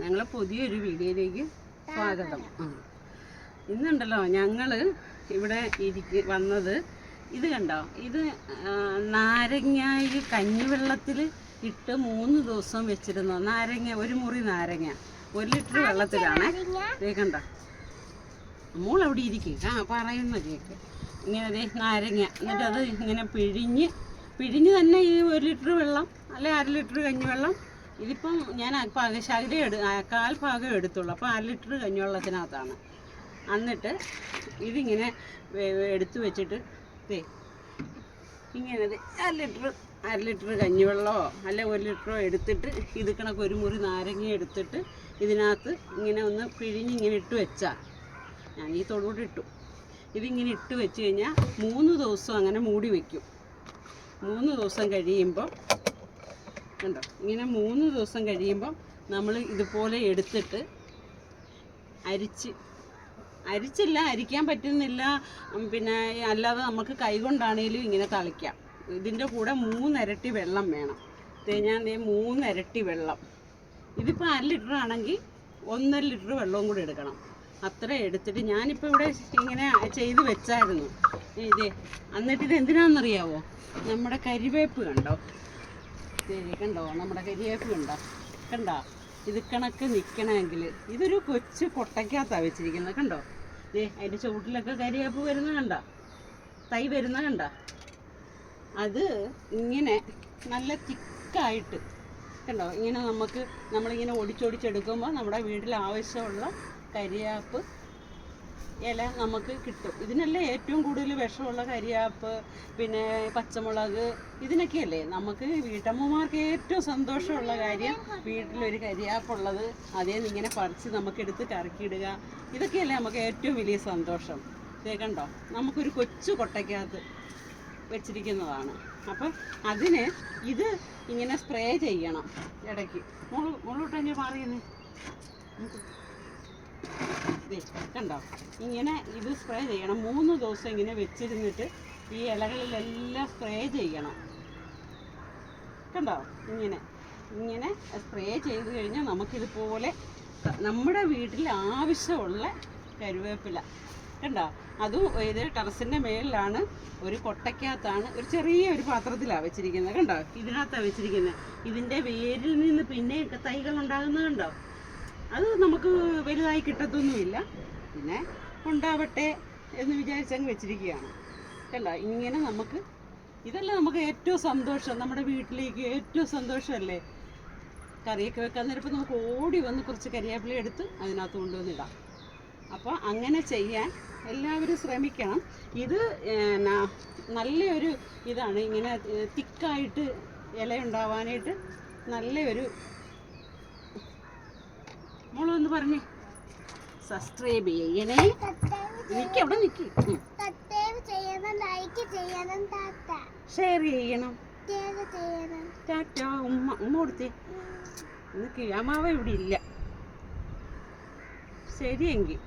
ഞങ്ങളെ പുതിയൊരു വീഡിയോയിലേക്ക് സ്വാഗതം. ഇന്നുണ്ടല്ലോ ഞങ്ങൾ ഇവിടെ വന്നത് ഇത് കണ്ടോ, ഇത് നാരങ്ങയിൽ കഞ്ഞിവെള്ളത്തിൽ ഇട്ട് 3 ദിവസം വെച്ചിരുന്നു. നാരങ്ങ, ഒരു മുറി നാരങ്ങ 1 ലിറ്റർ വെള്ളത്തിലാണ്. കണ്ടോ, മോൾ അവിടെ ഇരിക്കുക, പറയുന്ന കേക്ക്. ഇങ്ങനെ നാരങ്ങ, എന്നിട്ട് അത് ഇങ്ങനെ പിഴിഞ്ഞ് തന്നെ ഈ 1 ലിറ്റർ വെള്ളം അല്ലെ 1/2 ലിറ്റർ കഞ്ഞിവെള്ളം. ഇതിപ്പം ഞാൻ കാൽ ഭാഗം എടുത്തുള്ളൂ, അപ്പോൾ 1/2 ലിറ്റർ കഞ്ഞിവെള്ളത്തിനകത്താണ്. എന്നിട്ട് ഇതിങ്ങനെ എടുത്തു വെച്ചിട്ട് ഇങ്ങനെ 1/2 ലിറ്റർ കഞ്ഞിവെള്ളമോ അല്ലെ 1 ലിറ്ററോ എടുത്തിട്ട് ഇത് കണക്ക് ഒരു മുറി നാരങ്ങ എടുത്തിട്ട് ഇതിനകത്ത് ഇങ്ങനെ ഒന്ന് പിഴിഞ്ഞിങ്ങനെ ഇട്ട് വെച്ചാൽ, ഞാൻ ഈ തൊടുകൂടി ഇട്ടു, ഇതിങ്ങനെ ഇട്ട് വെച്ച് കഴിഞ്ഞാൽ 3 ദിവസം അങ്ങനെ മൂടി വയ്ക്കും. 3 ദിവസം കഴിയുമ്പോൾ കണ്ടോ, ഇങ്ങനെ 3 ദിവസം കഴിയുമ്പോൾ നമ്മൾ ഇതുപോലെ എടുത്തിട്ട് അരിക്കാൻ പറ്റുന്നില്ല, പിന്നെ അല്ലാതെ നമുക്ക് കൈകൊണ്ടാണേലും ഇങ്ങനെ തളിക്കാം. ഇതിൻ്റെ കൂടെ 3 ഇരട്ടി വെള്ളം വേണം. ഞാൻ 3 ഇരട്ടി വെള്ളം, ഇതിപ്പോൾ 1/2 ലിറ്റർ ആണെങ്കിൽ 1.5 ലിറ്റർ വെള്ളവും കൂടി എടുക്കണം. അത്ര എടുത്തിട്ട് ഞാനിപ്പോൾ ഇവിടെ ഇങ്ങനെ ചെയ്ത് വെച്ചായിരുന്നു. എന്നിട്ട് ഇത് എന്തിനാണെന്നറിയാവോ, നമ്മുടെ കരിവേപ്പ് കണ്ടോ, നമ്മുടെ കരിവേപ്പ് കണ്ടോ, ഇത് കണക്ക് നിൽക്കണമെങ്കിൽ ഇതൊരു കൊച്ചു കൊട്ടയ്ക്കകത്താണ് വെച്ചിരിക്കുന്നത്. കണ്ടോ, അതിൻ്റെ ചുവട്ടിലൊക്കെ കരിവേപ്പ് വരുന്ന കണ്ടോ, തൈ വരുന്ന കണ്ടോ, അത് ഇങ്ങനെ നല്ല തിക്കായിട്ട് കണ്ടോ, ഇങ്ങനെ നമ്മളിങ്ങനെ ഒടിച്ചൊടിച്ചെടുക്കുമ്പോൾ നമ്മുടെ വീട്ടിൽ ആവശ്യമുള്ള കരിയാപ്പ് ഇല നമുക്ക് കിട്ടും. ഇതിനല്ലേ ഏറ്റവും കൂടുതൽ വിഷമുള്ള കരിയാപ്പ്, പിന്നെ പച്ചമുളക്, ഇതിനൊക്കെയല്ലേ നമുക്ക് വീട്ടമ്മമാർക്ക് ഏറ്റവും സന്തോഷമുള്ള കാര്യം. വീട്ടിലൊരു കരിയാപ്പുള്ളത് അതേ ഇങ്ങനെ പറിച്ച് നമുക്കെടുത്ത് കറക്കിയിടുക, ഇതൊക്കെയല്ലേ നമുക്ക് ഏറ്റവും വലിയ സന്തോഷം. കണ്ടോ, നമുക്കൊരു കൊച്ചു കൊട്ടയ്ക്കകത്ത് വെച്ചിരിക്കുന്നതാണ്. അപ്പം അതിന് ഇത് ഇങ്ങനെ സ്പ്രേ ചെയ്യണം ഇടയ്ക്ക്. മുള്ളോട്ടഞ്ഞ് മാറിയെന്ന് കണ്ടോ, ഇങ്ങനെ ഇത് സ്പ്രേ ചെയ്യണം. 3 ദിവസം ഇങ്ങനെ വെച്ചിരുന്നിട്ട് ഈ ഇലകളിലെല്ലാം സ്പ്രേ ചെയ്യണം. കണ്ടോ, ഇങ്ങനെ സ്പ്രേ ചെയ്ത് കഴിഞ്ഞാൽ നമുക്കിതുപോലെ നമ്മുടെ വീട്ടിൽ ആവശ്യമുള്ള കരുവേപ്പില കണ്ടോ, അതും ഇത് ടെറസിൻ്റെ മേളിലാണ്, ഒരു കൊട്ടയ്ക്കകത്താണ്, ഒരു ചെറിയൊരു പാത്രത്തിലാണ് വെച്ചിരിക്കുന്നത്. കണ്ടോ, ഇതിനകത്താണ് വെച്ചിരിക്കുന്നത്. ഇതിൻ്റെ വേരിൽ നിന്ന് പിന്നെ തൈകൾ ഉണ്ടാകുന്നത് കണ്ടോ, അത് നമുക്ക് വലുതായി കിട്ടത്തൊന്നുമില്ല, പിന്നെ ഉണ്ടാവട്ടെ എന്ന് വിചാരിച്ചങ്ങ് വെച്ചിരിക്കുകയാണ്. കണ്ടോ, ഇങ്ങനെ ഇതെല്ലാം നമുക്ക് ഏറ്റവും സന്തോഷം, നമ്മുടെ വീട്ടിലേക്ക് ഏറ്റവും സന്തോഷമല്ലേ. കറിയൊക്കെ വെക്കാൻ നേരപ്പോൾ നമുക്ക് ഓടി വന്ന് കുറച്ച് കരിവേപ്പില എടുത്ത് അതിനകത്ത് കൊണ്ടുവന്നിടാം. അപ്പോൾ അങ്ങനെ ചെയ്യാൻ എല്ലാവരും ശ്രമിക്കണം. ഇത് നല്ലൊരു ഇതാണ്, ഇങ്ങനെ തിക്കായിട്ട് ഇല ഉണ്ടാവാനായിട്ട് നല്ലൊരു. മോളൊന്ന് പറഞ്ഞേ, സബ്സ്ക്രൈബ് ചെയ്യണേ. അവിടെ നിൽക്കി, ഷെയർ ചെയ്യണം, ടാറ്റ. ഉമ്മ കൊടുത്തേ. ഇന്ന് കിഴാമാവ ഇവിടെ ഇല്ല. ശരിയെങ്കിൽ